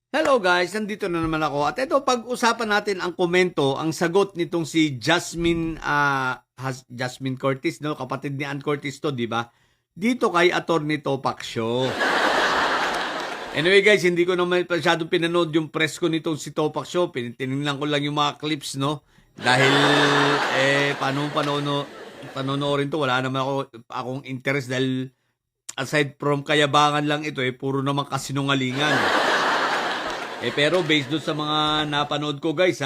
Hello guys, nandito na naman ako. At ito, pag-usapan natin ang komento, ang sagot nitong si Jasmine Curtis, no? Kapatid ni Ann Curtis to, di ba? Dito kay Attorney Topac Show. Anyway guys, hindi ko naman masyadong pinanood yung press ko nitong si Topac Show. Tinignan ko lang yung mga clips, no? Dahil, paano panonoorin to? Wala naman akong interest dahil aside from kayabangan lang ito, puro naman kasinungalingan. Pero based doon sa mga napanood ko guys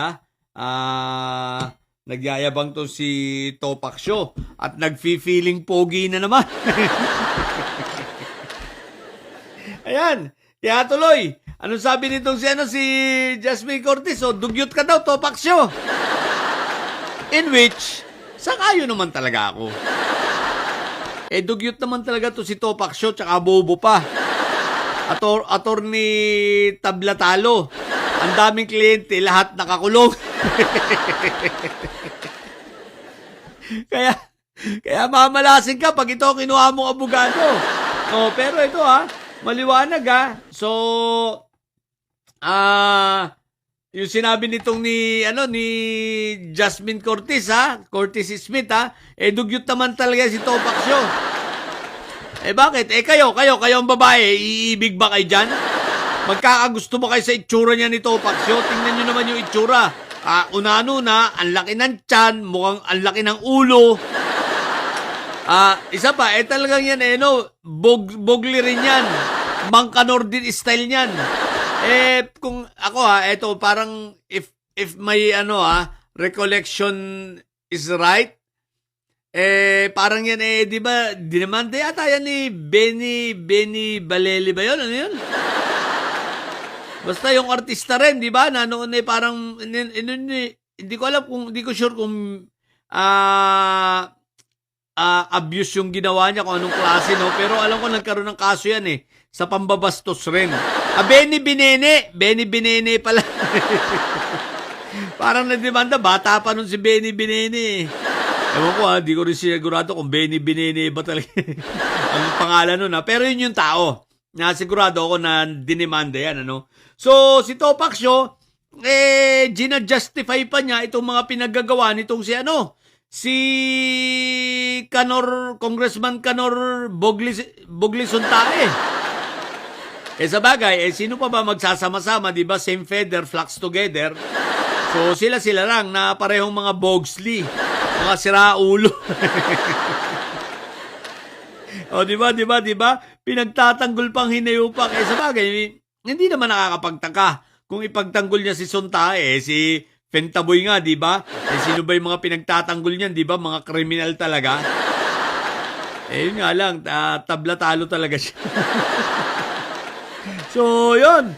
nagyayabang to si Topac Show at nagfi-feeling pogi na naman. Ayan, kaya tuloy. Anong sabi nitong si Jasmine Curtis? Dugyot ka daw, Topac Show. In which, sangayon naman talaga ako. Dugyot naman talaga to si Topac Show, tsaka bobo pa. Attorney Tablatalo. Ang daming kliyente, lahat nakakulong. kaya mamalasin ka pag ito kinuha mong abogado. Pero ito maliwanag So, yung sinabi nitong ni Jasmine Curtis Curtis Smith dugyot naman talaga si Topac Show. Bakit? Kayo ang babae, iibig ba kayo dyan? Magkakagusto ba kayo sa itsura niya ni Topac Show? Tingnan nyo naman yung itsura. Una-una, ang laki ng tiyan, mukhang ang laki ng ulo. Isa pa, talagang yan, bogli rin yan. Mangkanor din style niyan. Kung ako eto, parang if may recollection is right, parang yan di ba, dinamanda yata yan ni Benny Baleli ba yun? Ano yun? Basta yung artista rin, di ba? Na noon parang, hindi ko alam hindi ko sure kung abuse yung ginawa niya, kung anong klase, no? Pero alam ko nagkaroon ng kaso yan sa pambabastos rin. Benny Binene pala. Parang nadimanda, bata pa nun si Benny Binene. Ewan ko di ko rin sigurado kung Benny Binene ba talaga ang pangalan nun Pero yun yung tao. Sigurado ako na dinimanda yan, So, si Topac Show, gina-justify pa niya itong mga pinaggagawa nitong si Congressman Canor Bogli Suntae. Sa bagay, sino pa ba magsasama-sama, di ba? Same feather, flocks together. So, sila lang na parehong mga Bogsley. Mga siraulo. Di ba? Pinagtatanggol pang hinayupak. Sa bagay, hindi naman nakakapagtaka. Kung ipagtanggol niya si Suntae, si Fentaboy nga, di ba? Sino ba yung mga pinagtatanggol niyan, di ba? Mga kriminal talaga. Yun nga lang, tablatalo talaga siya. So, yun.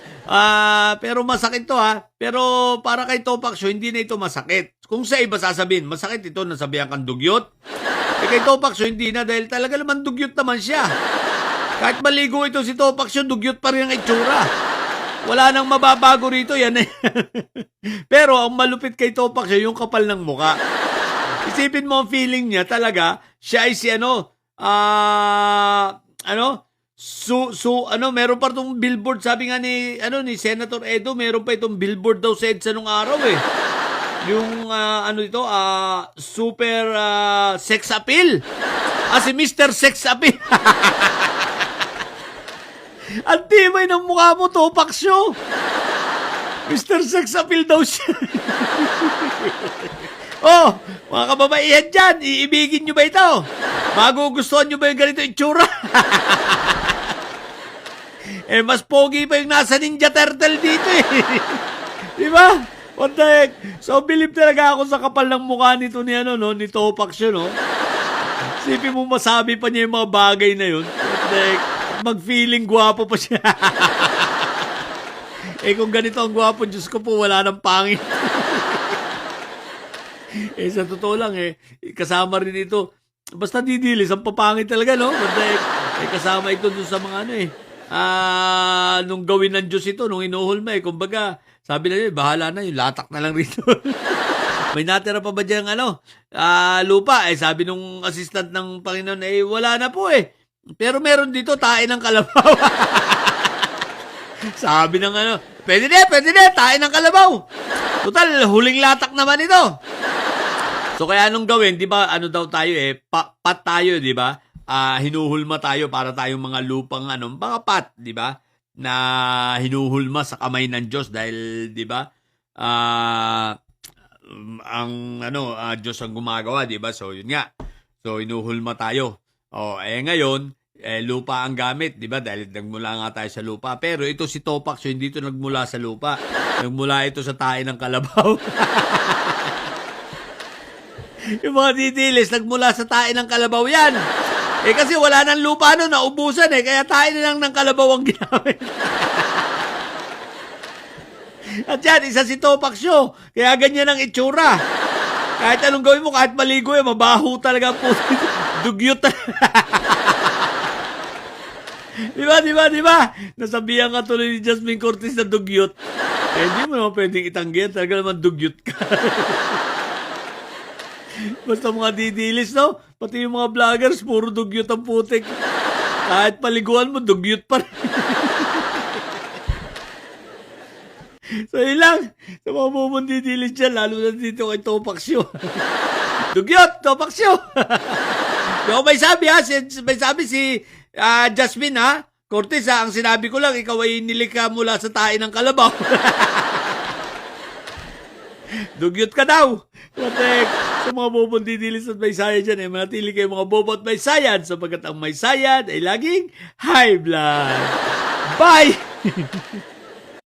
Pero masakit to Pero para kay Topac Show, hindi na ito masakit. Kung sa iba sasabihin, masakit ito, nasabihan kang dugyot. Kay Topac Show, hindi na dahil talaga naman dugyot naman siya. Kahit maligo ito si Topac Show, dugyot pa rin ang itsura. Wala nang mababago rito, yan Pero ang malupit kay Topac Show, yung kapal ng muka. Isipin mo ang feeling niya talaga, siya ay si meron pa itong billboard, sabi nga ni Senator Edo, meron pa itong billboard daw sa EDSA nung araw Yung, super sex appeal. Si Mr. Sex Appeal. Ang tibay ng mukha mo, Topac Show. Mr. Sex Appeal daw siya. Mga kababaihan dyan, iibigin nyo ba ito? Magugustuhan nyo ba yung ganito itsura? Mas pogi pa yung nasa Ninja Turtle dito Di ba? What the heck? So, believe talaga ako sa kapal ng mukha nito ni Topac Show, Sipin mo masabi pa niya yung mga bagay na yun. What the heck? Mag-feeling gwapo pa siya. Kung ganito ang gwapo, Diyos ko po, wala nang pangit. Sa totoo lang, kasama rin ito. Basta didilis, ang papangit talaga, no? What the heck? Kasama ito dun sa mga nung gawin ng Diyos ito, nung inuhulma kumbaga, sabi na bahala na, yung latak na lang rito. May natira pa ba dyan lupa? Sabi nung assistant ng Panginoon, wala na po Pero meron dito, tae ng kalabaw. Sabi ng ano, pwede na, tayo ng kalabaw. Total, huling latak naman ito. So kaya anong gawin, di ba, ano daw tayo pat tayo, di ba? Hinuhulma tayo para tayong mga lupang mga pat, di ba? Na hinuhulma sa kamay ng Diyos dahil, di ba? Diyos ang gumagawa, di ba? So yun nga. So hinuhulma tayo. Ngayon, lupa ang gamit, di ba? Dahil nagmula nga tayo sa lupa. Pero ito si Topak, so hindi ito nagmula sa lupa. Nagmula ito sa tae ng kalabaw. Yung mga didilis, nagmula sa tae ng kalabaw yan. Kasi wala nang lupa naubusan kaya tae na lang ng kalabaw ang ginamit. At yan, isa si Topak Show. Kaya ganyan ang itsura. Kahit anong gawin mo, kahit maligo mabaho talaga po. Dugyot talaga. Di ba? Nasabihan ka tuloy ni Jasmine Cortez na dugyot. Hindi mo naman pwedeng itanggihan. Talaga naman dugyot ka. Basta mga didilis, no? Pati yung mga vloggers, puro dugyot ang putik. Kahit paliguan mo, dugyot pa rin. So, yun lang. Sa mga bumong didilis dyan, lalo na dito kay Topak Show. Dugyot, Topak Show. Yung may sabi may sabi si Jasmine Cortez ang sinabi ko lang, ikaw ay nilikha mula sa tae ng kalabaw. Dugyot ka daw. Matek, sa mga bobong didilis at may sayad dyan, manatili kayo mga bobo at may sayad sapagkat ang may sayad ay laging high blood. Bye!